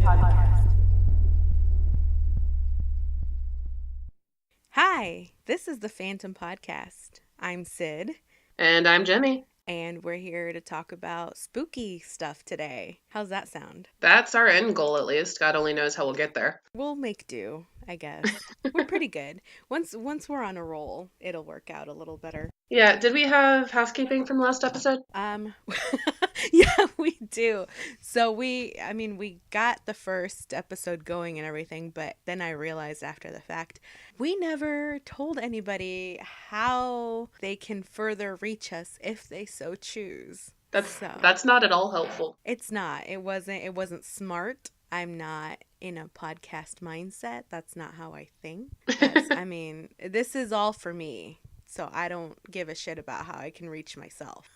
Podcast. Hi, this is the Fantom Podcast. I'm Syd. And I'm Jimmy. And we're here to talk about spooky stuff today. How's that sound? That's our end goal, at least. God only knows how we'll get there. We'll make do, I guess. We're pretty good. Once we're on a roll, it'll work out a little better. Yeah, did we have housekeeping from last episode? Yeah, we do. So we got the first episode going and everything, but then I realized after the fact, we never told anybody how they can further reach us if they so choose. That's not at all helpful. It's not. It wasn't smart. I'm not in a podcast mindset. That's not how I think. This is all for me. So I don't give a shit about how I can reach myself.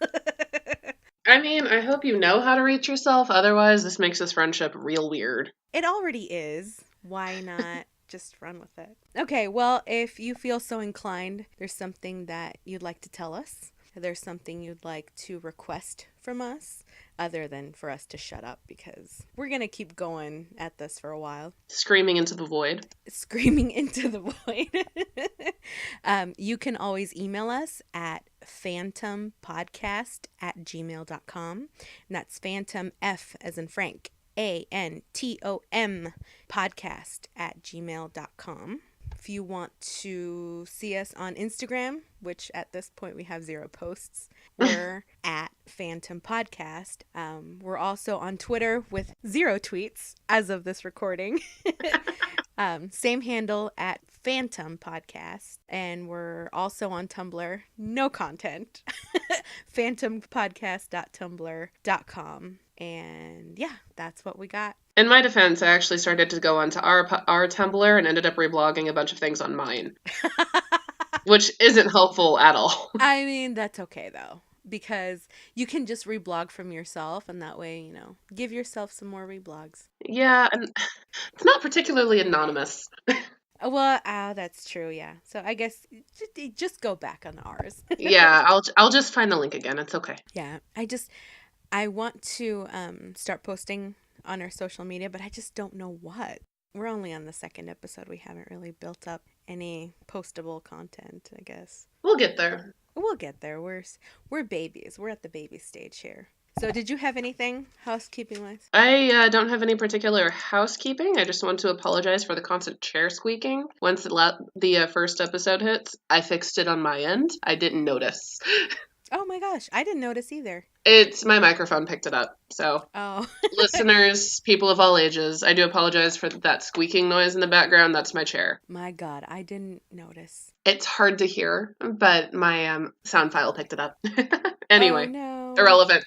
I hope you know how to reach yourself. Otherwise, this makes this friendship real weird. It already is. Why not just run with it? Okay, well, if you feel so inclined, there's something that you'd like to tell us. There's something you'd like to request from us, other than for us to shut up, because we're going to keep going at this for a while. Screaming into the void. Screaming into the void. You can always email us at fantompodcast@gmail.com. And that's Fantom, F as in Frank, ANTOM podcast@gmail.com. If you want to see us on Instagram, which at this point we have 0 posts, we're at Fantom Podcast. We're also on Twitter with 0 tweets as of this recording. Same handle at Fantom Podcast. And we're also on Tumblr. No content. fantompodcast.tumblr.com. And yeah, that's what we got. In my defense, I actually started to go onto our Tumblr and ended up reblogging a bunch of things on mine. Which isn't helpful at all. That's okay though. Because you can just reblog from yourself, and that way, give yourself some more reblogs. Yeah, and it's not particularly anonymous. Well, that's true, yeah. So I guess just go back on ours. Yeah, I'll just find the link again. It's okay. Yeah, I want to start posting on our social media, but I just don't know what. We're only on the 2nd episode. We haven't really built up any postable content, I guess. We'll get there. We'll get there. We're babies. We're at the baby stage here. So did you have anything housekeeping-wise? I don't have any particular housekeeping. I just want to apologize for the constant chair squeaking. Once the first episode hits, I fixed it on my end. I didn't notice. Oh my gosh, I didn't notice either. It's my microphone picked it up. So, listeners, people of all ages, I do apologize for that squeaking noise in the background. That's my chair. My God, I didn't notice. It's hard to hear, but my sound file picked it up. Anyway, oh, no. Irrelevant.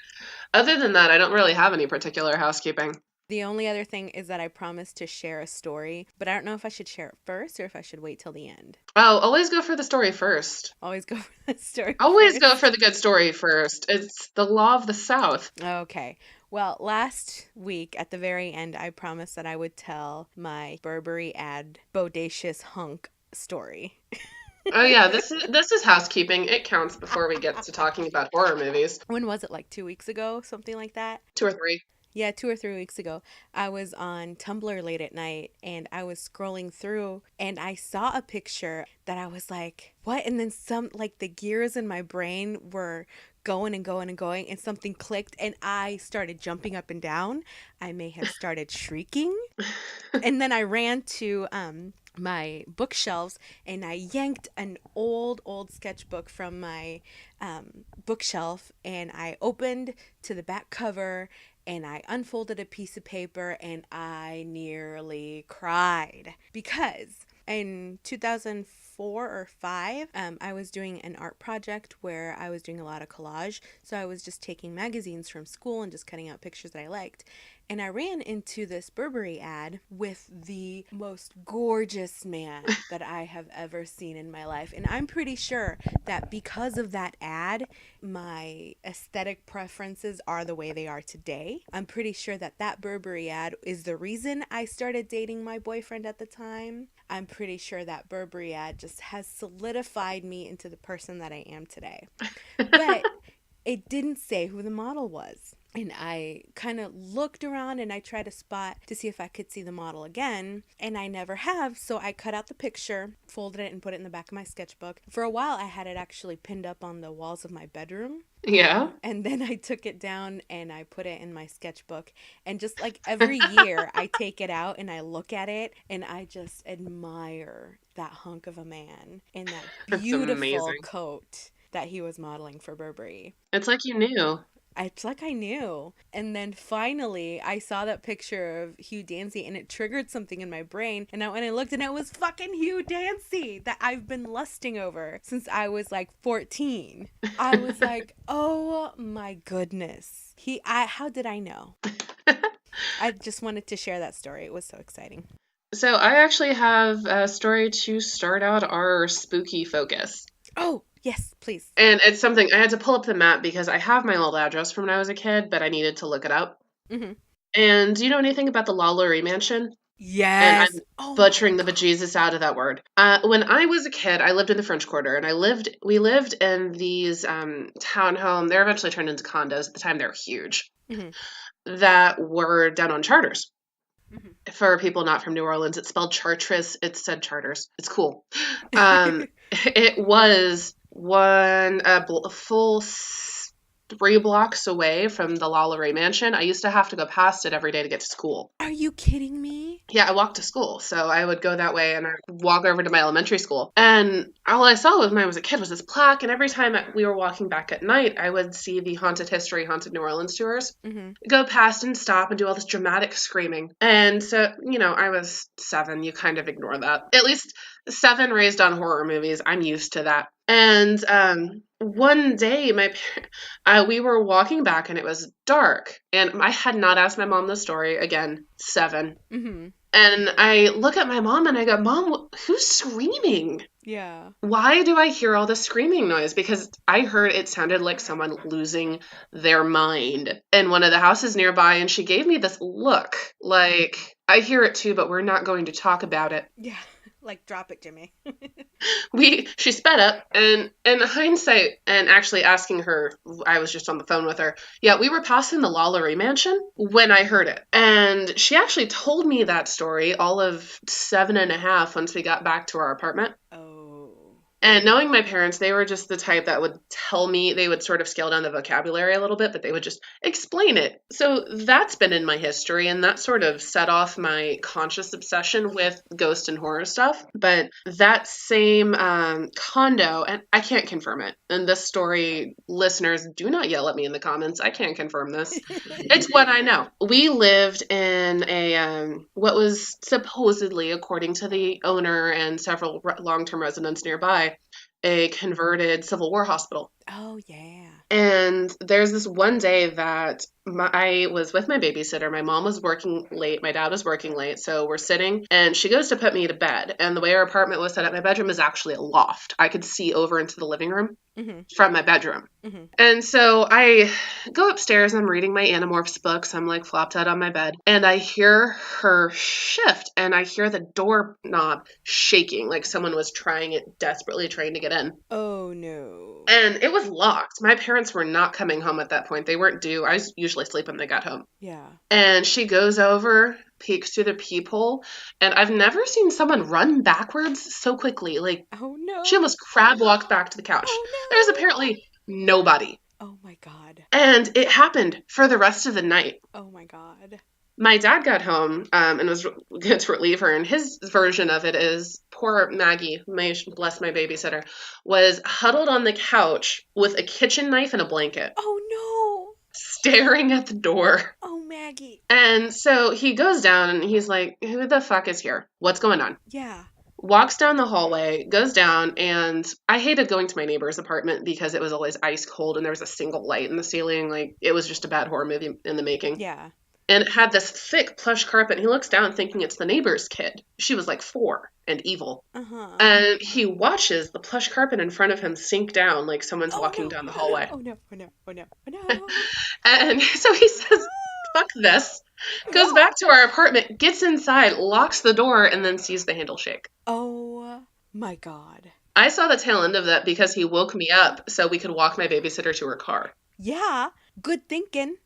Other than that, I don't really have any particular housekeeping. The only other thing is that I promised to share a story, but I don't know if I should share it first or if I should wait till the end. Oh, always go for the story first. Always go for the story Always first. go for the good story first. It's the law of the South. Okay. Well, last week at the very end, I promised that I would tell my Burberry ad bodacious hunk story. Oh yeah, this is housekeeping. It counts before we get to talking about horror movies. When was it? Like 2 weeks ago? Something like that? 2 or 3. Yeah, 2 or 3 weeks ago, I was on Tumblr late at night and I was scrolling through and I saw a picture that I was like, what? And then the gears in my brain were going and going and going and something clicked and I started jumping up and down. I may have started shrieking. And then I ran to my bookshelves and I yanked an old sketchbook from my bookshelf and I opened to the back cover and I unfolded a piece of paper and I nearly cried because in 2004 or 5, I was doing an art project where I was doing a lot of collage. So I was just taking magazines from school and just cutting out pictures that I liked. And I ran into this Burberry ad with the most gorgeous man that I have ever seen in my life. And I'm pretty sure that because of that ad, my aesthetic preferences are the way they are today. I'm pretty sure that that Burberry ad is the reason I started dating my boyfriend at the time. I'm pretty sure that Burberry ad just has solidified me into the person that I am today. But It didn't say who the model was. And I kind of looked around and I tried to spot to see if I could see the model again. And I never have. So I cut out the picture, folded it, and put it in the back of my sketchbook. For a while, I had it actually pinned up on the walls of my bedroom. Yeah. And then I took it down and I put it in my sketchbook. And just like every year, I take it out and I look at it and I just admire that hunk of a man in that That's beautiful amazing. coat that he was modeling for Burberry. It's like you knew. It's like I knew. And then finally, I saw that picture of Hugh Dancy and it triggered something in my brain. And I went and looked and it was fucking Hugh Dancy that I've been lusting over since I was like 14. I was like, oh my goodness. How did I know? I just wanted to share that story. It was so exciting. So I actually have a story to start out our spooky focus. Oh, yes, please. And it's something I had to pull up the map because I have my old address from when I was a kid, but I needed to look it up. Mm-hmm. And do you know anything about the LaLaurie Mansion? And Yes. I'm butchering the bejesus out of that word. When I was a kid, I lived in the French Quarter, and we lived in these townhome. They're eventually turned into condos. At the time, they were huge. Mm-hmm. That were done on charters. Mm-hmm. For people not from New Orleans, it's spelled Chartres. It said charters. It's cool. It was full 3 blocks away from the LaLaurie Mansion. I used to have to go past it every day to get to school. Are you kidding me? Yeah, I walked to school, so I would go that way and I'd walk over to my elementary school. And all I saw when I was a kid was this plaque, and every time we were walking back at night, I would see the Haunted History, Haunted New Orleans tours. Mm-hmm. Go past and stop and do all this dramatic screaming. And so, I was 7. You kind of ignore that. At least 7 raised on horror movies. I'm used to that. And one day, we were walking back and it was dark. And I had not asked my mom the story. Again, 7. Mm-hmm. And I look at my mom and I go, Mom, who's screaming? Yeah. Why do I hear all this screaming noise? Because I heard it sounded like someone losing their mind in one of the houses nearby. And she gave me this look like, I hear it too, but we're not going to talk about it. Yeah. Like, drop it, Jimmy. She sped up, and in hindsight, and actually asking her, I was just on the phone with her. Yeah, we were passing the LaLaurie Mansion when I heard it. And she actually told me that story all of 7.5 once we got back to our apartment. Oh. And knowing my parents, they were just the type that would tell me, they would sort of scale down the vocabulary a little bit, but they would just explain it. So that's been in my history, and that sort of set off my conscious obsession with ghost and horror stuff. But that same condo, and I can't confirm it. And this story, listeners, do not yell at me in the comments. I can't confirm this. It's what I know. We lived in a, what was supposedly, according to the owner and several long-term residents nearby, a converted Civil War hospital. Oh, yeah. And there's this one day that I was with my babysitter. My mom was working late. My dad was working late. So we're sitting and she goes to put me to bed. And the way our apartment was set up, my bedroom is actually a loft. I could see over into the living room from my bedroom. Mm-hmm. And so I go upstairs. I'm reading my Animorphs books. I'm like flopped out on my bed. And I hear her shift and I hear the doorknob shaking like someone was desperately trying to get in. Oh, no. And it was locked. My parents were not coming home at that point. They weren't due. I usually sleep when they got home. Yeah. And she goes over, peeks through the peephole, and I've never seen someone run backwards so quickly. Like, oh no. She almost crab walked back to the couch. Oh, no. There's apparently nobody. Oh my God. And it happened for the rest of the night. Oh my God. My dad got home and was going to relieve her, and his version of it is poor Maggie, bless my babysitter, was huddled on the couch with a kitchen knife and a blanket. Oh no! Staring at the door. Oh, Maggie. And so he goes down and he's like, who the fuck is here? What's going on? Yeah. Walks down the hallway, goes down, and I hated going to my neighbor's apartment because it was always ice cold and there was a single light in the ceiling. Like, it was just a bad horror movie in the making. Yeah. And it had this thick plush carpet. He looks down thinking it's the neighbor's kid. She was like 4 and evil. Uh-huh. And he watches the plush carpet in front of him sink down like someone's walking down the hallway. Oh no, oh no, oh no, oh no. And so he says, fuck this. Goes back to our apartment, gets inside, locks the door, and then sees the handle shake. Oh my God. I saw the tail end of that because he woke me up so we could walk my babysitter to her car. Yeah, good thinking.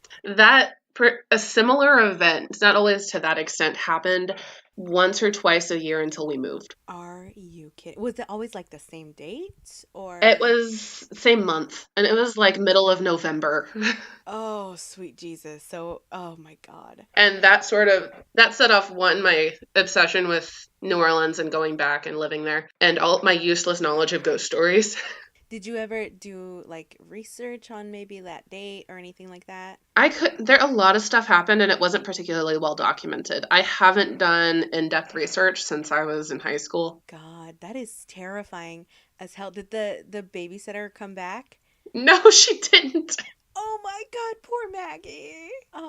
A similar event, not always to that extent, happened once or twice a year until we moved. Are you kidding? Was it always like the same date It or? was same month, and it was like middle of November. Oh, sweet Jesus. So, oh my God. And that set off my obsession with New Orleans and going back and living there, and all my useless knowledge of ghost stories. Did you ever do like research on maybe that date or anything like that? There a lot of stuff happened and it wasn't particularly well documented. I haven't done in-depth research since I was in high school. God, that is terrifying as hell. Did the babysitter come back? No, she didn't. Oh my God, poor Maggie.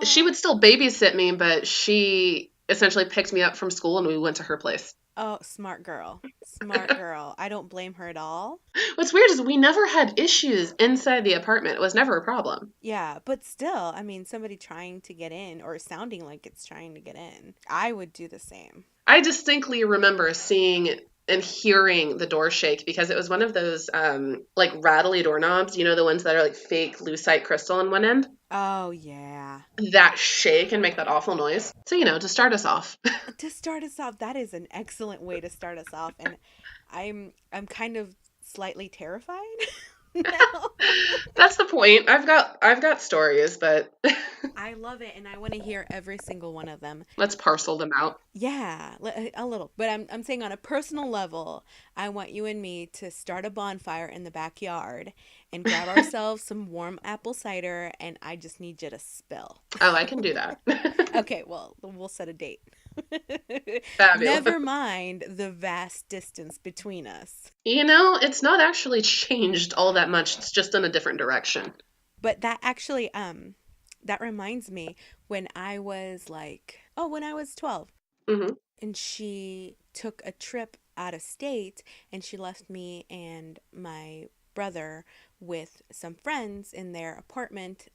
She Oh, would still babysit me, but she essentially picked me up from school and we went to her place. oh, smart girl. Smart girl. I don't blame her at all. What's weird is we never had issues inside the apartment. It was never a problem. Yeah, but still, I mean, somebody trying to get in or sounding like it's trying to get in. I would do the same. I distinctly remember seeing and hearing the door shake because it was one of those like rattly doorknobs, the ones that are like fake lucite crystal on one end. Oh, yeah. That shake and make that awful noise. So, to start us off. To start us off, that is an excellent way to start us off, and I'm kind of slightly terrified now. That's the point. I've got stories, but I love it, and I want to hear every single one of them. let's parcel them out. Yeah, a little. But I'm saying on a personal level, I want you and me to start a bonfire in the backyard and grab ourselves some warm apple cider, and I just need you to spill. Oh, I can do that. Okay, well, we'll set a date. Fabulous. Never mind the vast distance between us. It's not actually changed all that much. It's just in a different direction. But that actually that reminds me when I was when I was 12 Hmm. and she took a trip out of state and she left me and my brother with some friends in their apartment,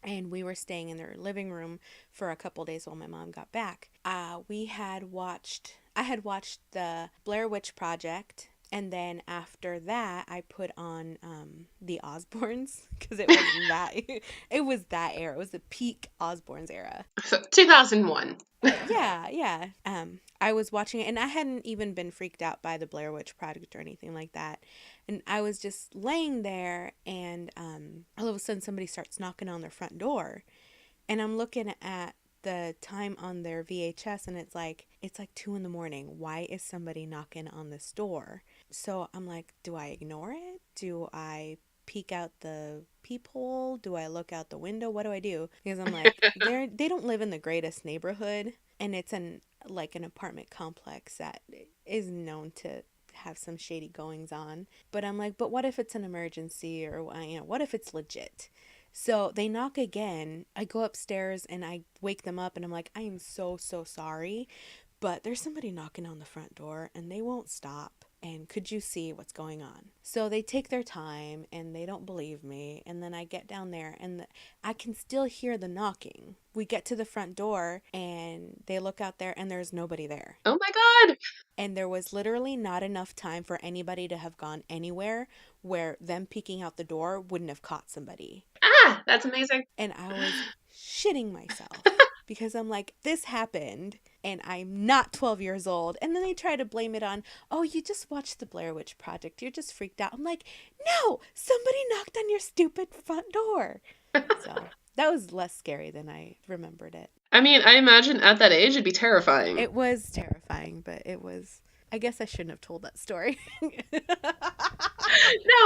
and we were staying in their living room for a couple days while my mom got back. I had watched the Blair Witch Project, and then after that I put on the Osbournes because it was that era. It was the peak Osbournes era. So, 2001. Yeah, yeah. I was watching it, and I hadn't even been freaked out by the Blair Witch Project or anything like that. And I was just laying there, and all of a sudden, somebody starts knocking on their front door, and I'm looking at the time on their VHS, and it's like 2 in the morning. Why is somebody knocking on this door? So I'm like, do I ignore it? Do I peek out the peephole? Do I look out the window? What do I do? Because I'm like, they don't live in the greatest neighborhood, and it's an apartment complex that is known to have some shady goings on. But I'm like, but what if it's an emergency, or what if it's legit? So they knock again. I go upstairs and I wake them up and I'm like, I am so, so sorry, but there's somebody knocking on the front door and they won't stop. And could you see what's going on? So they take their time and they don't believe me. And then I get down there and I can still hear the knocking. We get to the front door and they look out there and there's nobody there. Oh my God. And there was literally not enough time for anybody to have gone anywhere where them peeking out the door wouldn't have caught somebody. Ah, that's amazing. And I was shitting myself because I'm like, this happened and I'm not 12 years old. And then they try to blame it on, oh, you just watched the Blair Witch Project. You're just freaked out. I'm like, no, somebody knocked on your stupid front door. So that was less scary than I remembered it. I mean, I imagine at that age it'd be terrifying. It was terrifying, but I guess I shouldn't have told that story. No,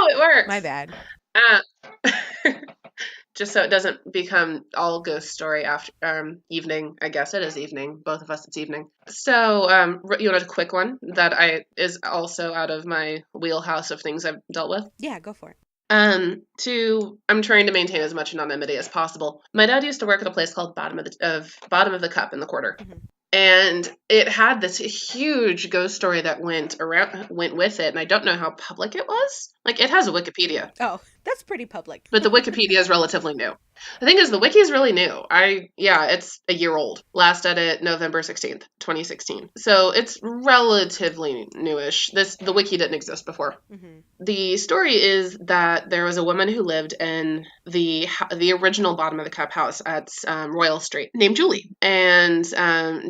it works. My bad. Uh, just so it doesn't become all ghost story after evening. I guess it is evening. Both of us, it's evening. So you want a quick one that is also out of my wheelhouse of things I've dealt with. Yeah, go for it. I'm trying to maintain as much anonymity as possible. My dad used to work at a place called Bottom of the Cup in the Quarter. Mm-hmm. And it had this huge ghost story that went with it, and I don't know how public it was. Like, it has a Wikipedia. Oh, That's pretty public. But the Wikipedia is relatively new. The thing is, the wiki is really new. It's a year old. Last edit November 16th, 2016. So it's relatively newish. The wiki didn't exist before. Mm-hmm. The story is that there was a woman who lived in the original bottom of the cup house at Royal Street named Julie. And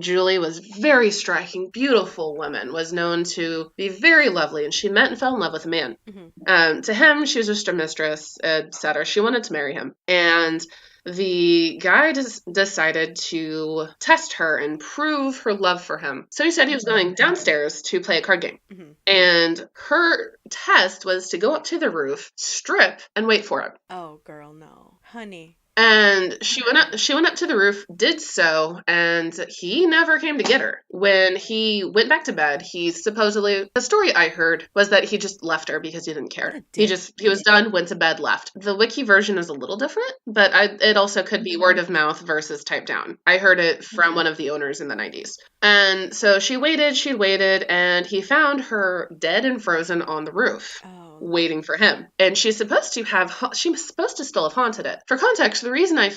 Julie was very striking, beautiful woman, was known to be very lovely, and she met and fell in love with a man. Mm-hmm. To him, she was just a mistress, etc. She wanted to marry him. And the guy decided to test her and prove her love for him. So he said he was going downstairs to play a card game. Mm-hmm. And her test was to go up to the roof, strip, and wait for him. Oh, girl, no. Honey. And she went up to the roof, did so, and he never came to get her. When he went back to bed, the story I heard was that he just left her because he didn't care. He was done, went to bed, left. The wiki version is a little different, but it also could be word of mouth versus typed down. I heard it from one of the owners in the 90s. And so she'd waited, and he found her dead and frozen on the roof. Oh. Waiting for him. And she was supposed to still have haunted it. For context, the reason I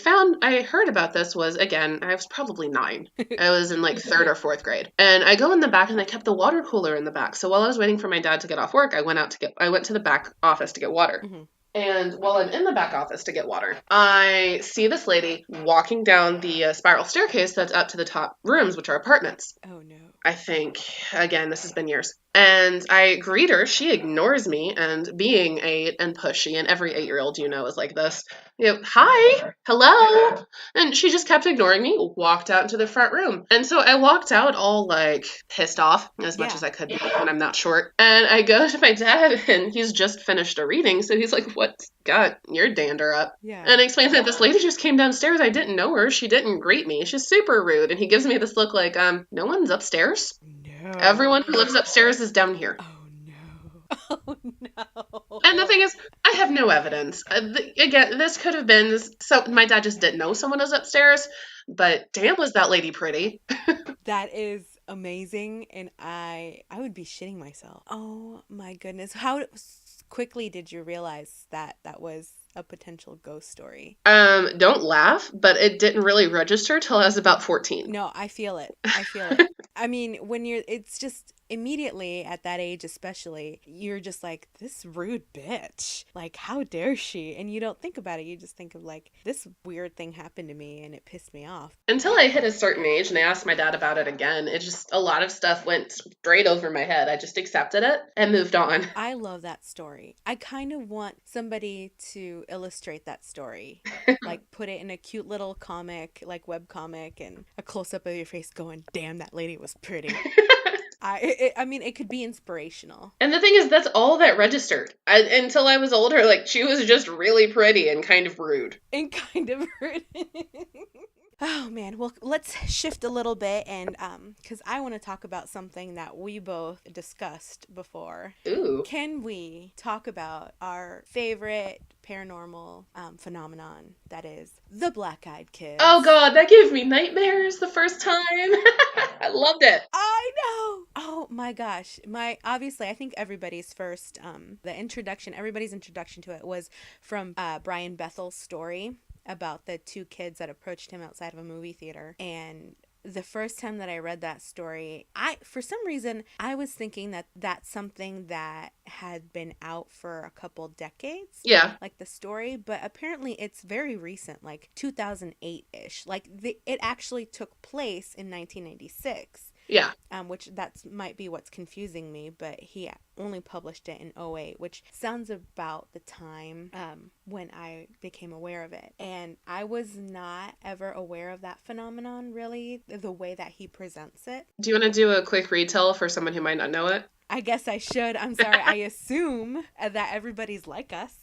heard about this was, again, I was probably 9. I was in like 3rd or 4th grade. And I go in the back and they kept the water cooler in the back. So while I was waiting for my dad to get off work, I went to the back office to get water. Mm-hmm. And while I'm in the back office to get water, I see this lady walking down the spiral staircase that's up to the top rooms, which are apartments. Oh, no. I think, again, this has been years. And I greet her. She ignores me, and being 8 and pushy, and every 8-year-old is like this. Hi, hello. And she just kept ignoring me, walked out into the front room. And so I walked out all like pissed off as much as I could be when I'm not short. And I go to my dad, and he's just finished a reading. So he's like, what's got your dander up? Yeah. And I explained that this lady just came downstairs. I didn't know her. She didn't greet me. She's super rude. And he gives me this look like, no one's upstairs. No. Everyone who lives upstairs is down here. Oh, no. Oh, no. And the thing is, I have no evidence. Again, this could have been, so my dad just didn't know someone was upstairs, but damn, was that lady pretty. That is amazing, and I would be shitting myself. Oh, my goodness. How quickly did you realize that was a potential ghost story? Don't laugh, but it didn't really register till I was about 14. No, I feel it. I mean, it's just immediately at that age, especially, you're just like, this rude bitch. Like, how dare she? And you don't think about it. You just think of like, this weird thing happened to me and it pissed me off. Until I hit a certain age and I asked my dad about it again, it just, a lot of stuff went straight over my head. I just accepted it and moved on. I love that story. I kind of want somebody to illustrate that story. Like, put it in a cute little comic, like web comic, and a close-up of your face going, damn, that lady was pretty. I mean, it could be inspirational. And the thing is, that's all that registered. Until I was older, like, she was just really pretty and kind of rude. Oh, man. Well, let's shift a little bit, and because I want to talk about something that we both discussed before. Ooh. Can we talk about our favorite paranormal phenomenon, that is the black-eyed kids? Oh, God, that gave me nightmares the first time. I loved it. I know. Oh, my gosh. Obviously, I think everybody's introduction to it was from Brian Bethel's story about the 2 kids that approached him outside of a movie theater. And the first time that I read that story, for some reason, I was thinking that that's something that had been out for a couple decades. Yeah. Like the story, but apparently it's very recent, like 2008-ish. Like it actually took place in 1996. Yeah. Which might be what's confusing me, but he only published it in 2008, which sounds about the time when I became aware of it. And I was not ever aware of that phenomenon, really, the way that he presents it. Do you want to do a quick retell for someone who might not know it? I guess I should. I'm sorry. I assume that everybody's like us.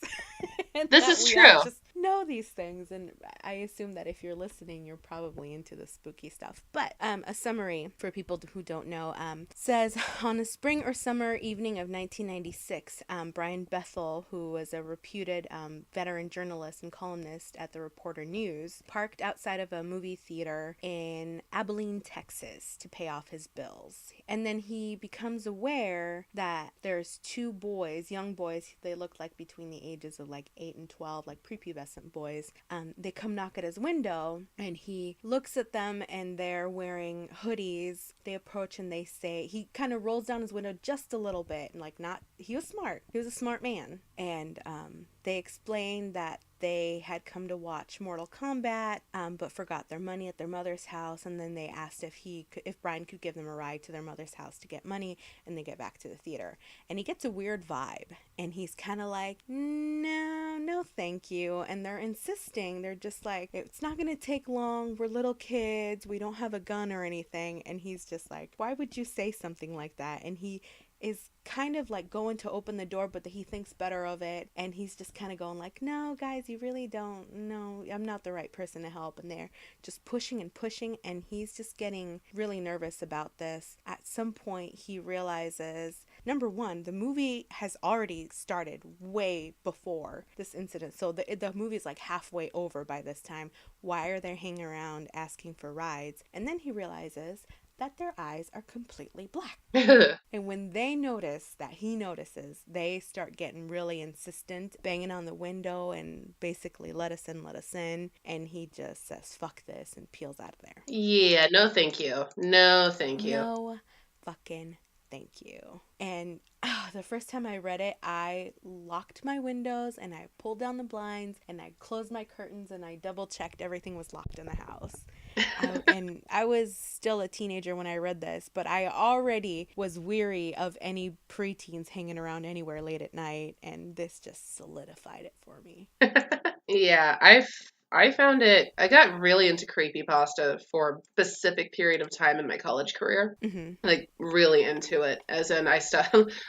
This is true. Just know these things, and I assume that if you're listening, you're probably into the spooky stuff. But a summary for people who don't know says, on a spring or summer evening of 1996, Brian Bethel, who was a reputed veteran journalist and columnist at the Reporter News, parked outside of a movie theater in Abilene, Texas, to pay off his bills. And then he becomes aware that there's two boys, young boys, they look like between the ages of like 8 and 12, like prepubescent boys. They come knock at his window, and he looks at them, and they're wearing hoodies. They approach and they say, he kind of rolls down his window just a little bit, and like, not, he was smart. He was a smart man. And they explained that they had come to watch Mortal Kombat, but forgot their money at their mother's house, and then they asked if Brian could give them a ride to their mother's house to get money, and they get back to the theater. And he gets a weird vibe, and he's kind of like, no, thank you. And they're insisting. They're just like, it's not going to take long. We're little kids. We don't have a gun or anything. And he's just like, why would you say something like that? And he is kind of like going to open the door, but he thinks better of it, and he's just kind of going like, no guys, you really don't, no, I'm not the right person to help. And they're just pushing and pushing, and he's just getting really nervous about this. At some point he realizes, number one, the movie has already started way before this incident, so the movie's like halfway over by this time. Why are they hanging around asking for rides? And then he realizes that their eyes are completely black. And when they notice that he notices, they start getting really insistent, banging on the window and basically let us in. And he just says, fuck this, and peels out of there. Yeah, no thank you. No thank you. No fucking thank you. And the first time I read it, I locked my windows, and I pulled down the blinds, and I closed my curtains, and I double checked everything was locked in the house. And I was still a teenager when I read this, but I already was weary of any preteens hanging around anywhere late at night, and this just solidified it for me. Yeah, I found it, I got really into creepypasta for a specific period of time in my college career. Mm-hmm. Like, really into it. As in, I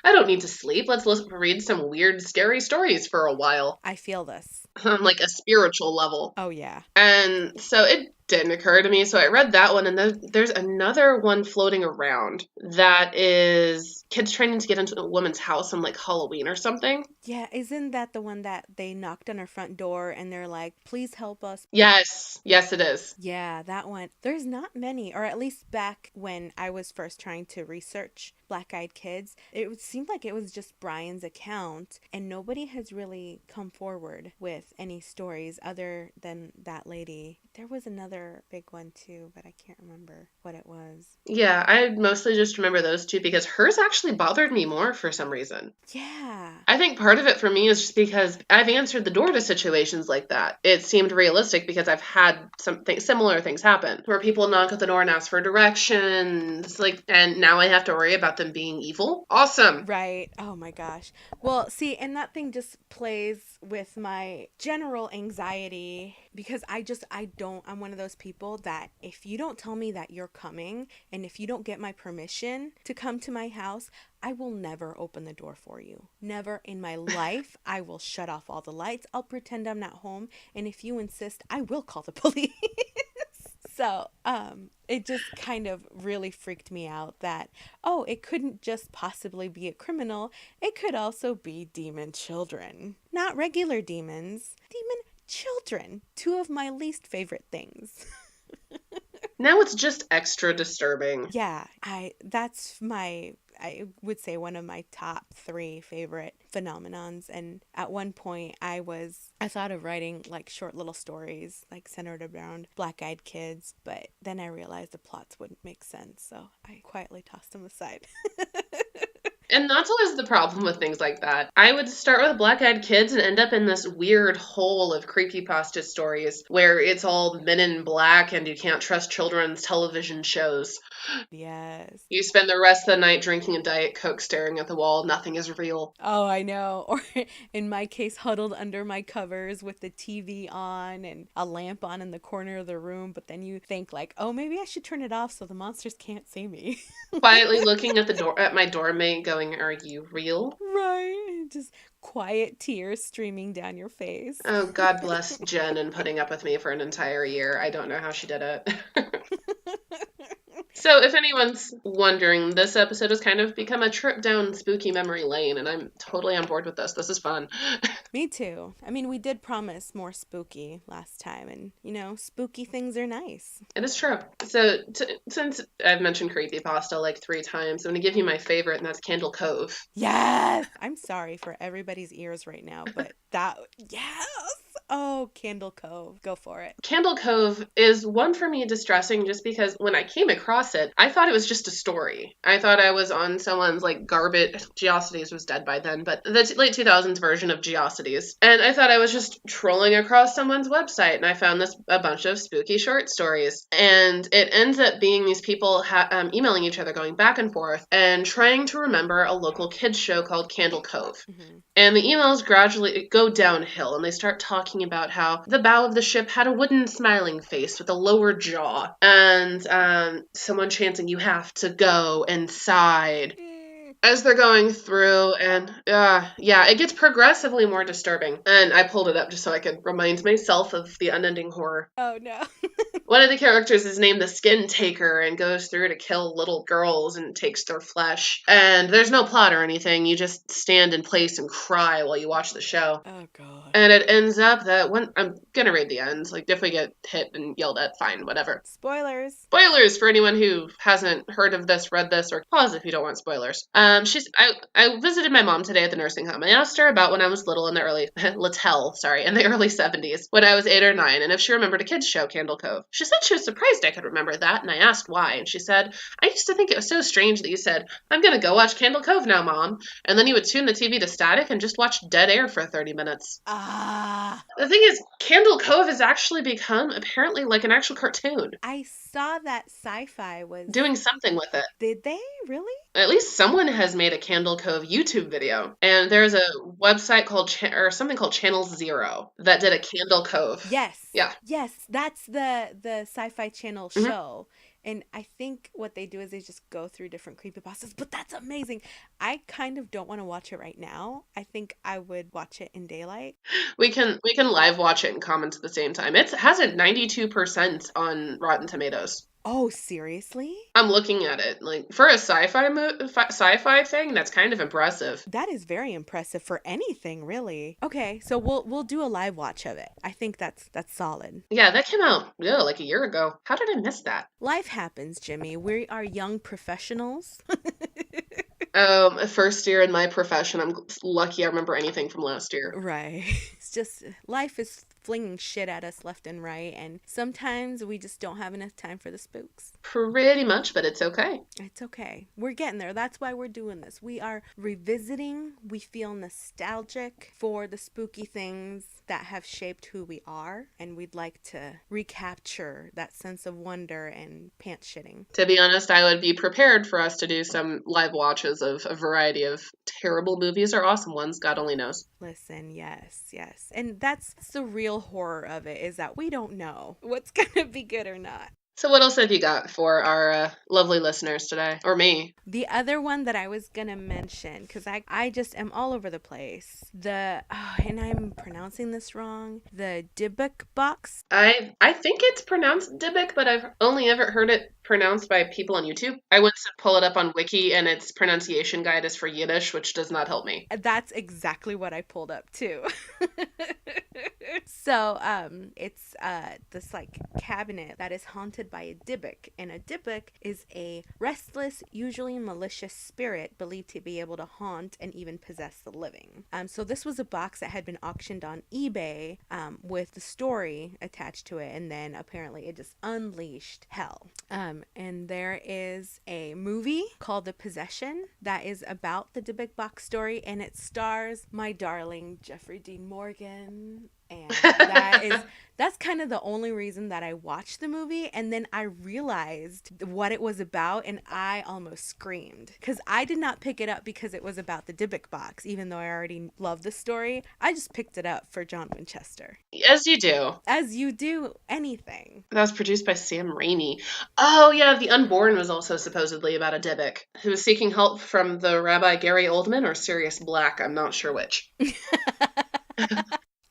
don't need to sleep. Let's read some weird, scary stories for a while. I feel this. On like a spiritual level. Oh, yeah. And so it didn't occur to me. So I read that one, and then there's another one floating around that is kids trying to get into a woman's house on like Halloween or something. Yeah, isn't that the one that they knocked on her front door and they're like, please help us? Yes, it is. Yeah, that one. There's not many, or at least back when I was first trying to research Black Eyed Kids, it seemed like it was just Brian's account, and nobody has really come forward with any stories other than that lady. There was another big one too, but I can't remember what it was. Yeah, I mostly just remember those two because hers actually bothered me more for some reason. Yeah. I think part of it for me is just because I've answered the door to situations like that. It seemed realistic because I've had similar things happen where people knock at the door and ask for directions, like, and now I have to worry about them being evil. Awesome. Right. Oh my gosh. Well, see, and that thing just plays with my general anxiety because I'm one of those people that if you don't tell me that you're coming and if you don't get my permission to come to my house, I will never open the door for you. Never in my life. I will shut off all the lights. I'll pretend I'm not home. And if you insist, I will call the police. So, it just kind of really freaked me out that, oh, it couldn't just possibly be a criminal. It could also be demon children. Not regular demons. Demon children. Two of my least favorite things. Now it's just extra disturbing. Yeah, I would say one of my top 3 favorite phenomenons. And at one point I thought of writing like short little stories like centered around Black Eyed Kids, but then I realized the plots wouldn't make sense, so I quietly tossed them aside. And that's always the problem with things like that. I would start with Black Eyed Kids and end up in this weird hole of creepypasta stories where it's all men in black and you can't trust children's television shows. Yes. You spend the rest of the night drinking a Diet Coke staring at the wall. Nothing is real. Oh, I know. Or in my case, huddled under my covers with the TV on and a lamp on in the corner of the room. But then you think like, oh, maybe I should turn it off so the monsters can't see me. Quietly looking at the door at my doormate going, going, "Are you real?" Right. Just quiet tears streaming down your face. Oh, God bless Jen and putting up with me for an entire year. I don't know how she did it. So, if anyone's wondering, this episode has kind of become a trip down spooky memory lane, and I'm totally on board with this. This is fun. Me too. I mean, we did promise more spooky last time, and spooky things are nice. It is true. So, since I've mentioned creepypasta like 3 times, I'm going to give you my favorite, and that's Candle Cove. Yes! I'm sorry for everybody's ears right now, but yes! Oh, Candle Cove. Go for it. Candle Cove is one for me distressing just because when I came across it, I thought it was just a story. I thought I was on someone's like garbage. Geocities was dead by then, but the late 2000s version of Geocities. And I thought I was just trolling across someone's website, and I found a bunch of spooky short stories. And it ends up being these people emailing each other, going back and forth, and trying to remember a local kids show called Candle Cove. Mm-hmm. And the emails gradually go downhill, and they start talking about how the bow of the ship had a wooden smiling face with a lower jaw, and someone chanting, "You have to go inside," as they're going through, and it gets progressively more disturbing. And I pulled it up just so I could remind myself of the unending horror. Oh, no. One of the characters is named the Skin Taker and goes through to kill little girls and takes their flesh. And there's no plot or anything. You just stand in place and cry while you watch the show. Oh, God. And it ends up that I'm gonna read the ends. Like, if we get hit and yelled at, fine, whatever. Spoilers. Spoilers for anyone who hasn't heard of this, read this, or pause if you don't want spoilers. I visited my mom today at the nursing home. I asked her about when I was little in the early in the early 70s, when I was 8 or 9, and if she remembered a kids show, Candle Cove. She said she was surprised I could remember that, and I asked why, and she said, "I used to think it was so strange that you said, 'I'm gonna go watch Candle Cove now, Mom,' and then you would tune the TV to static and just watch dead air for 30 minutes. The thing is, Candle Cove has actually become apparently like an actual cartoon. I saw that Sci-Fi was doing something with it. Did they really? At least someone has made a Candle Cove YouTube video, and there's a website called something called Channel Zero that did a Candle Cove. Yes. Yeah. Yes, that's the Sci-Fi Channel show. And I think what they do is they just go through different creepypastas, but that's amazing. I kind of don't want to watch it right now. I think I would watch it in daylight. We can live watch it and comment at the same time. It has a 92% on Rotten Tomatoes. Oh, seriously? I'm looking at it. Like, for a sci-fi thing, that's kind of impressive. That is very impressive for anything, really. Okay, so we'll do a live watch of it. I think that's solid. Yeah, that came out like a year ago. How did I miss that? Life happens, Jimmy. We are young professionals. First year in my profession. I'm lucky I remember anything from last year. Right. It's just life is flinging shit at us left and right, and sometimes we just don't have enough time for the spooks. Pretty much, but it's okay. It's okay. We're getting there. That's why we're doing this. We are revisiting. We feel nostalgic for the spooky things that have shaped who we are, and we'd like to recapture that sense of wonder and pants shitting. To be honest, I would be prepared for us to do some live watches of a variety of terrible movies or awesome ones. God only knows. Listen, yes. And that's the real horror of it, is that we don't know what's going to be good or not. So what else have you got for our lovely listeners today? Or me? The other one that I was going to mention, because I just am all over the place. And I'm pronouncing this wrong, the Dybbuk box. I think it's pronounced Dybbuk, but I've only ever heard it pronounced by people on YouTube. I went to pull it up on Wiki, and its pronunciation guide is for Yiddish, which does not help me. That's exactly what I pulled up too. So it's this like cabinet that is haunted by a Dybbuk, and a Dybbuk is a restless, usually malicious spirit believed to be able to haunt and even possess the living. So this was a box that had been auctioned on eBay with the story attached to it, and then apparently it just unleashed hell. And there is a movie called The Possession that is about the Dybbuk box story, and it stars my darling Jeffrey Dean Morgan. And that's kind of the only reason that I watched the movie. And then I realized what it was about, and I almost screamed because I did not pick it up because it was about the Dybbuk box, even though I already loved the story. I just picked it up for John Winchester. As you do. As you do anything. That was produced by Sam Raimi. Oh, yeah, The Unborn was also supposedly about a Dybbuk who was seeking help from the Rabbi Gary Oldman or Sirius Black. I'm not sure which.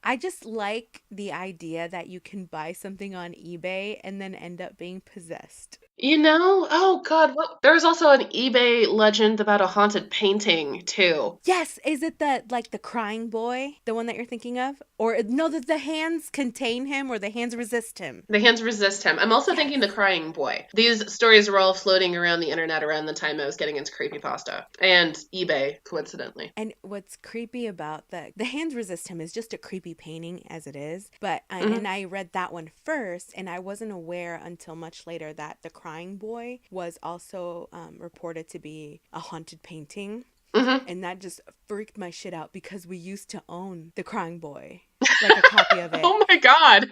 I just like the idea that you can buy something on eBay and then end up being possessed. You know, oh God, there's also an eBay legend about a haunted painting too. Yes, is it the crying boy, the one that you're thinking of? Or no, that the hands contain him or the hands resist him. The hands resist him. I'm also thinking the crying boy. These stories were all floating around the internet around the time I was getting into creepypasta and eBay, coincidentally. And what's creepy about the hands resist him is just a creepy painting as it is. But Mm-hmm. and I read that one first, and I wasn't aware until much later that the crying boy was also reported to be a haunted painting. Mm-hmm. And that just freaked my shit out because we used to own the crying boy, like a copy of it. Oh my God.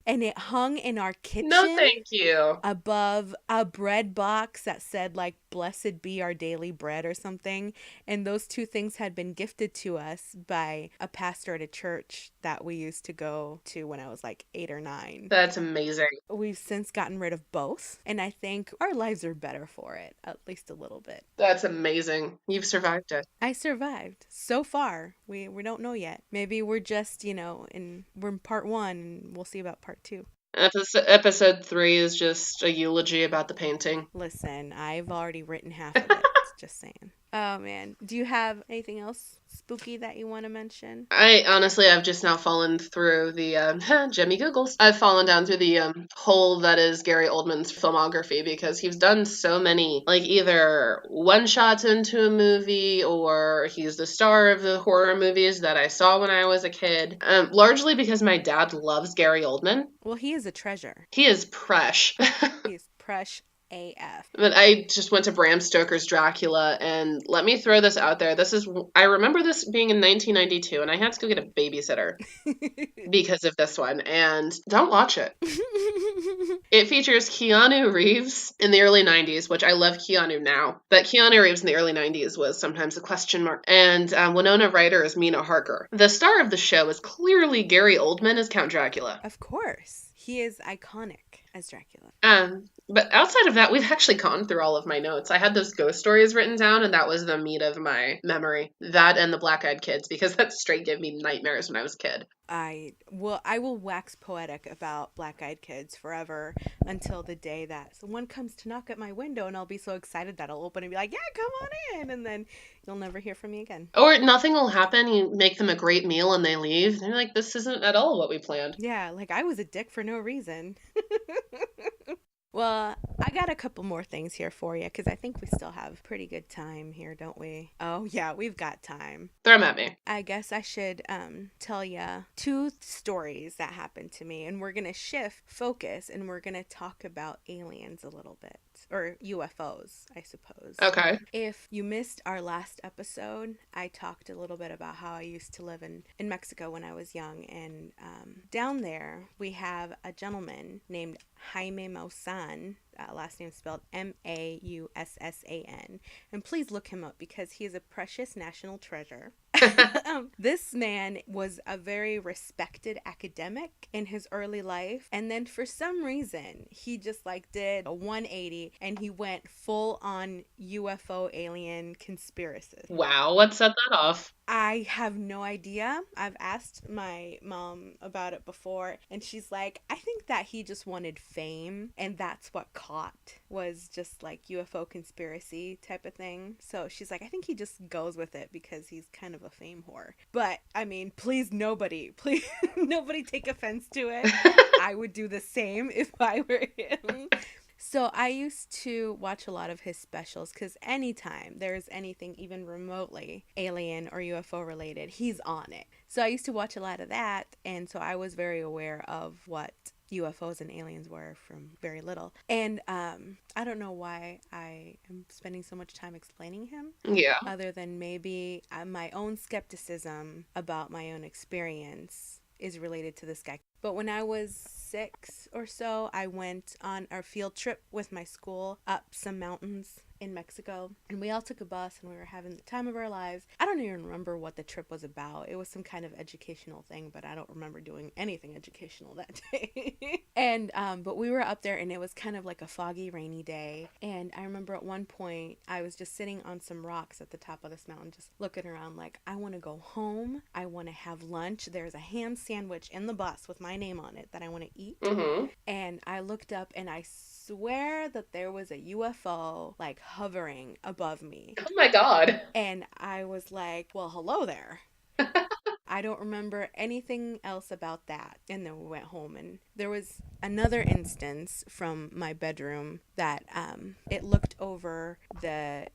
And it hung in our kitchen. No, thank you. Above a bread box that said like "Blessed be our daily bread" or something. And those two things had been gifted to us by a pastor at a church that we used to go to when I was like 8 or 9. That's amazing. We've since gotten rid of both, and I think our lives are better for it, at least a little bit. That's amazing. You've survived it. I survived so far. We don't know yet. Maybe we're just, we're in part 1 and we'll see about part 2. Episode 3 is just a eulogy about the painting. Listen, I've already written half of it. Just saying. Oh, man. Do you have anything else spooky that you want to mention? I've just now fallen through the, Jimmy Googles. I've fallen down through the hole that is Gary Oldman's filmography because he's done so many, like either one-shots into a movie or he's the star of the horror movies that I saw when I was a kid. Largely because my dad loves Gary Oldman. Well, he is a treasure. He is presh. He's presh AF. But I just went to Bram Stoker's Dracula, and let me throw this out there. I remember this being in 1992, and I had to go get a babysitter because of this one, and don't watch it. It features Keanu Reeves in the early 90s, which I love Keanu now, but Keanu Reeves in the early 90s was sometimes a question mark, and Winona Ryder is Mina Harker. The star of the show is clearly Gary Oldman as Count Dracula. Of course. He is iconic as Dracula. But outside of that, we've actually gone through all of my notes. I had those ghost stories written down, and that was the meat of my memory. That and the Black-Eyed Kids, because that straight gave me nightmares when I was a kid. I will wax poetic about Black-Eyed Kids forever until the day that someone comes to knock at my window, and I'll be so excited that I'll open and be like, yeah, come on in, and then you'll never hear from me again. Or nothing will happen. You make them a great meal and they leave. And you're like, this isn't at all what we planned. Yeah, like I was a dick for no reason. Well, I got a couple more things here for you because I think we still have pretty good time here, don't we? Oh, yeah, we've got time. Throw them at me. I guess I should tell you 2 stories that happened to me, and we're going to shift focus and we're going to talk about aliens a little bit. Or UFOs, I suppose. Okay. If you missed our last episode, I talked a little bit about how I used to live in Mexico when I was young. And down there, we have a gentleman named Jaime Maussan. Last name spelled Maussan. And please look him up because he is a precious national treasure. This man was a very respected academic in his early life, and then for some reason he just like did a 180 and he went full on UFO alien conspiracist. Wow, what set that off? I have no idea. I've asked my mom about it before, and she's like, I think that he just wanted fame, and that's what caught, was just like UFO conspiracy type of thing. So she's like, I think he just goes with it because he's kind of a fame whore. But I mean, please nobody take offense to it. I would do the same if I were him. So I used to watch a lot of his specials because anytime there's anything even remotely alien or UFO related, he's on it. So I used to watch a lot of that, and so I was very aware of what UFOs and aliens were from very little. And I don't know why I am spending so much time explaining him. Yeah. Other than maybe my own skepticism about my own experience is related to this guy. But when I was 6 or so, I went on our field trip with my school up some mountains in Mexico, and we all took a bus and we were having the time of our lives. I don't even remember what the trip was about. It was some kind of educational thing, but I don't remember doing anything educational that day. And but we were up there and it was kind of like a foggy, rainy day, and I remember at one point I was just sitting on some rocks at the top of this mountain just looking around like, I want to go home, I want to have lunch, there's a ham sandwich in the bus with my name on it that I want to eat. And I looked up and I swear that there was a UFO like hovering above me. Oh my God. And I was like, well, hello there. I don't remember anything else about that. And then we went home, and there was another instance from my bedroom that it looked over the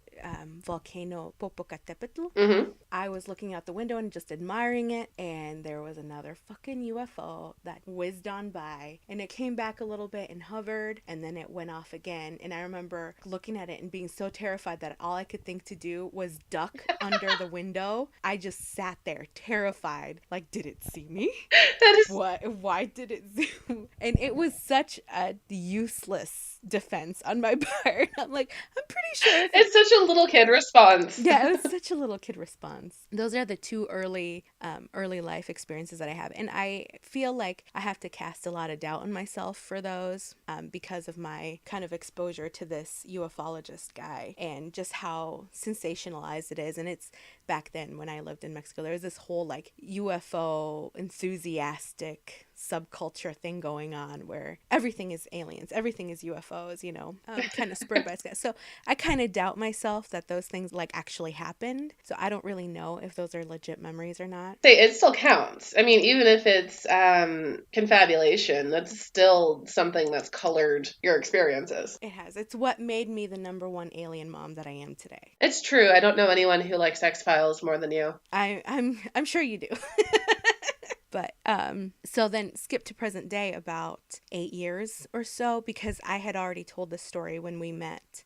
volcano Popocatépetl. I was looking out the window and just admiring it, and there was another fucking UFO that whizzed on by, and it came back a little bit and hovered, and then it went off again. And I remember looking at it and being so terrified that all I could think to do was duck under the window. I just sat there terrified, like, did it see me? That is What? Why did it zoom? And it was such a useless defense on my part. I'm like, I'm pretty sure it's such a little kid response. yeah, it was such a little kid response. Those are the two early life experiences that I have. And I feel like I have to cast a lot of doubt on myself for those because of my kind of exposure to this ufologist guy and just how sensationalized it is. And it's back then when I lived in Mexico, there was this whole like UFO enthusiastic subculture thing going on where everything is aliens, everything is UFOs, you know, kind of spurred by this. So I kind of doubt myself that those things like actually happened. So I don't really know if those are legit memories or not. It still counts. I mean, even if it's confabulation, that's still something that's colored your experiences. It has. It's what made me the #1 alien mom that I am today. It's true. I don't know anyone who likes X-Files more than you. I'm sure you do. But so then skip to present day about 8 years or so, because I had already told this story when we met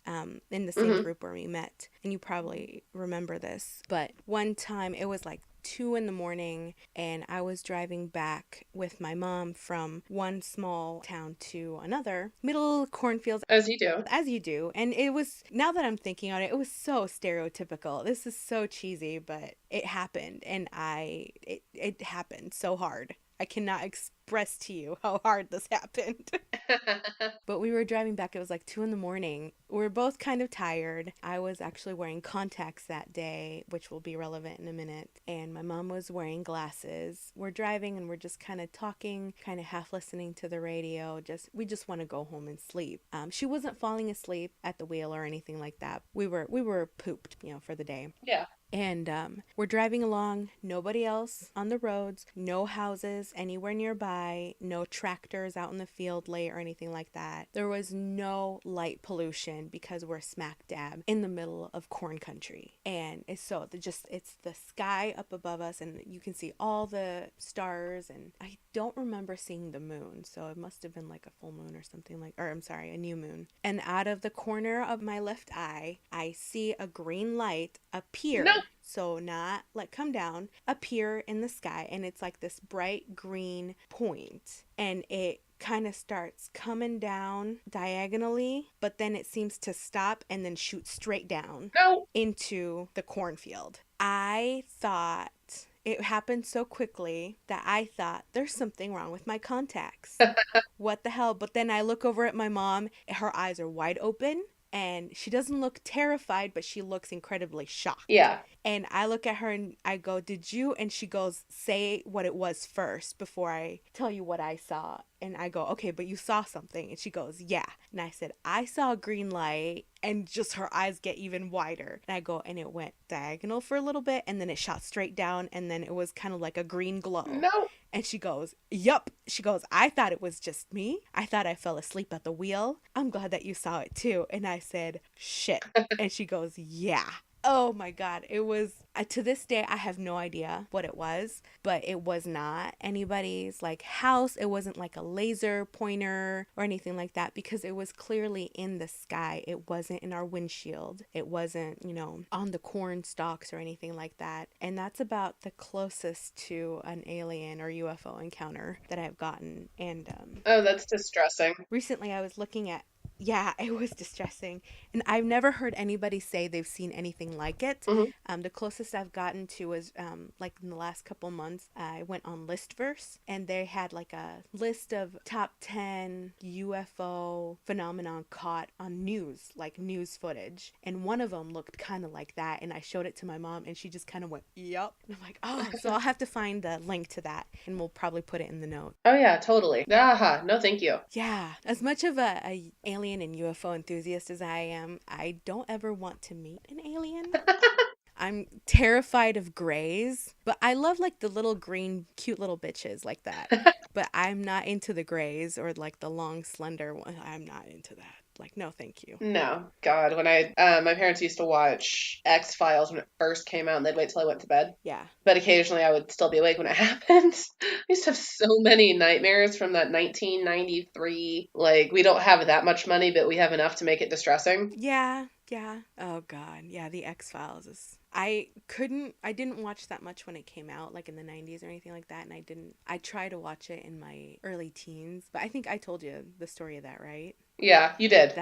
in the same group where we met, and you probably remember this. But one time it was like 2 a.m, and I was driving back with my mom from one small town to another, middle cornfields. As you do. As you do. And it was, now that I'm thinking on it, it was so stereotypical. This is so cheesy, but it happened, and it happened so hard. I cannot express to you how hard this happened. But we were driving back. It was like 2 a.m. We were both kind of tired. I was actually wearing contacts that day, which will be relevant in a minute. And my mom was wearing glasses. We're driving and we're just kind of talking, kind of half listening to the radio. We just want to go home and sleep. She wasn't falling asleep at the wheel or anything like that. We were pooped, you know, for the day. Yeah. And we're driving along, nobody else on the roads, no houses anywhere nearby, no tractors out in the field late or anything like that. There was no light pollution because we're smack dab in the middle of corn country. And it's the sky up above us, and you can see all the stars, and I don't remember seeing the moon, so it must have been like a full moon or something a new moon. And out of the corner of my left eye, I see a green light appear. No. So not like come down, appear in the sky, and it's like this bright green point, and it kind of starts coming down diagonally, but then it seems to stop and then shoot straight down into the cornfield. I thought it happened so quickly that I thought there's something wrong with my contacts. What the hell? But then I look over at my mom, her eyes are wide open. And she doesn't look terrified, but she looks incredibly shocked. Yeah. And I look at her and I go, did you? And she goes, say what it was first before I tell you what I saw. And I go, okay, but you saw something. And she goes, yeah. And I said, I saw a green light. And just her eyes get even wider. And I go, and it went diagonal for a little bit. And then it shot straight down. And then it was kind of like a green glow. No. And she goes, yup. She goes, I thought it was just me. I thought I fell asleep at the wheel. I'm glad that you saw it too. And I said, shit. And she goes, yeah. Oh my God. It was, to this day, I have no idea what it was, but it was not anybody's like house. It wasn't like a laser pointer or anything like that because it was clearly in the sky. It wasn't in our windshield. It wasn't, on the corn stalks or anything like that. And that's about the closest to an alien or UFO encounter that I've gotten. And Oh, that's distressing. recently I was looking at, yeah, it was distressing. And I've never heard anybody say they've seen anything like it. Hmm. The closest I've gotten to was like in the last couple months, I went on Listverse and they had like a list of top 10 UFO phenomenon caught on news, like news footage. And one of them looked kind of like that. And I showed it to my mom and she just kind of went, yup. And I'm like, oh, so I'll have to find the link to that and we'll probably put it in the note. Oh yeah, totally. Aha, no thank you. Yeah, as much of a alien and UFO enthusiast as I am, I don't ever want to meet an alien. I'm terrified of grays, but I love like the little green, cute little bitches like that. But I'm not into the grays or like the long, slender one. I'm not into that. Like, no, thank you. No, God, when my parents used to watch X-Files when it first came out, and they'd wait till I went to bed. Yeah. But occasionally I would still be awake when it happened. I used to have so many nightmares from that 1993. Like, we don't have that much money, but we have enough to make it distressing. Yeah. Yeah. Oh God. Yeah, the X-Files is I didn't watch that much when it came out, like in the 90s or anything like that, and I tried to watch it in my early teens, but I think I told you the story of that, right? Yeah, you did.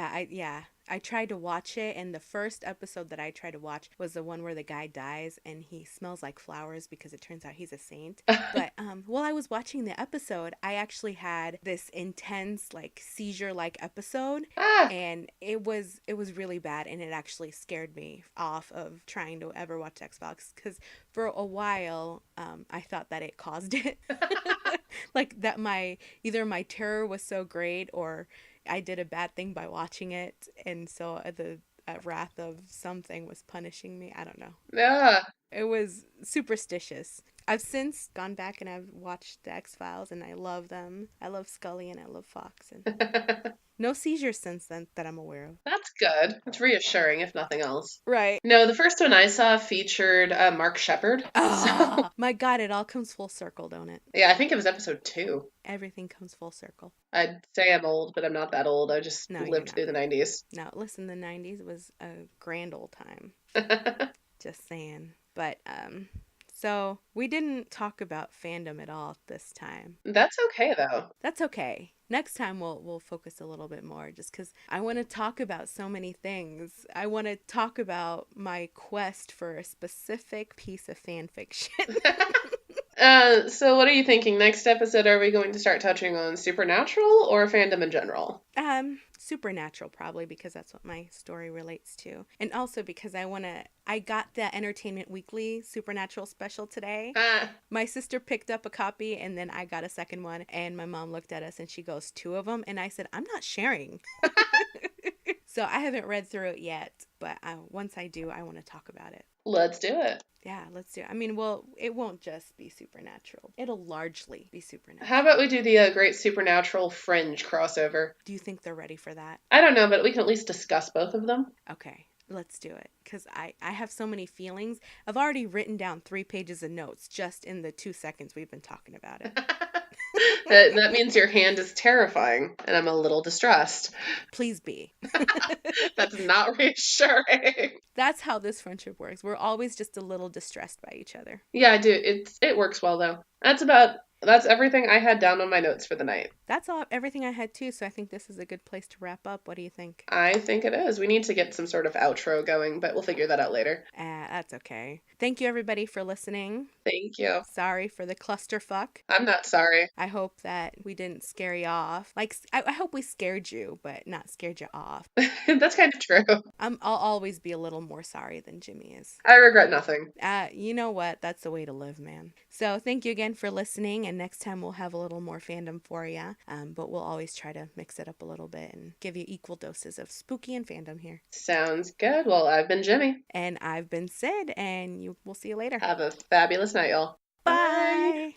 I tried to watch it, and the first episode that I tried to watch was the one where the guy dies and he smells like flowers because it turns out he's a saint. But while I was watching the episode, I actually had this intense, like seizure-like episode, Ah, and it was really bad, and it actually scared me off of trying to ever watch Xbox because for a while, I thought that it caused it, like that either my terror was so great or I did a bad thing by watching it, and so the wrath of something was punishing me. I don't know. yeah. It was superstitious. I've since gone back and I've watched the X Files, and I love them. I love Scully and I love Fox, and no seizures since then that I'm aware of. That's good. It's reassuring, if nothing else. Right. No, the first one I saw featured Mark Shepard. So, Ah, my God, it all comes full circle, don't it? yeah, I think it was episode 2. Everything comes full circle. I'd say I'm old, but I'm not that old. I just No, you're lived not. through the 90s. No, listen, the 90s was a grand old time. Just saying. But, so we didn't talk about fandom at all this time. That's okay, though. That's okay. Next time we'll focus a little bit more just because I want to talk about so many things. I want to talk about my quest for a specific piece of fan fiction. So what are you thinking? Next episode, are we going to start touching on supernatural or fandom in general? Supernatural probably because that's what my story relates to. And also because I got the Entertainment Weekly Supernatural special today. Ah, My sister picked up a copy and then I got a second one and my mom looked at us and she goes, two of them? And I said, I'm not sharing. So I haven't read through it yet, but once I do, I want to talk about it. let's do it. Yeah, let's do it. I mean, well, it won't just be supernatural. It'll largely be supernatural. How about we do the Great Supernatural Fringe crossover? Do you think they're ready for that? I don't know, but we can at least discuss both of them. Okay, let's do it. Because I have so many feelings. I've already written down 3 pages of notes just in the 2 seconds we've been talking about it. That means your hand is terrifying, and I'm a little distressed. Please be. That's not reassuring. That's how this friendship works. We're always just a little distressed by each other. Yeah, I do. It works well though. That's everything I had down on my notes for the night. That's everything I had too, so I think this is a good place to wrap up. What do you think? I think it is. We need to get some sort of outro going, but we'll figure that out later. That's okay. Thank you everybody for listening. Thank you. Sorry for the clusterfuck. I'm not sorry. I hope that we didn't scare you off. Like, I hope we scared you, but not scared you off. That's kind of true. I'll always be a little more sorry than Jimmy is. I regret nothing. You know what? That's the way to live, man. So thank you again for listening, and next time we'll have a little more fandom for you. But we'll always try to mix it up a little bit and give you equal doses of spooky and fandom here. Sounds good. Well, I've been Jimmy. And I've been Syd, and we'll see you later. Have a fabulous night, y'all. Bye.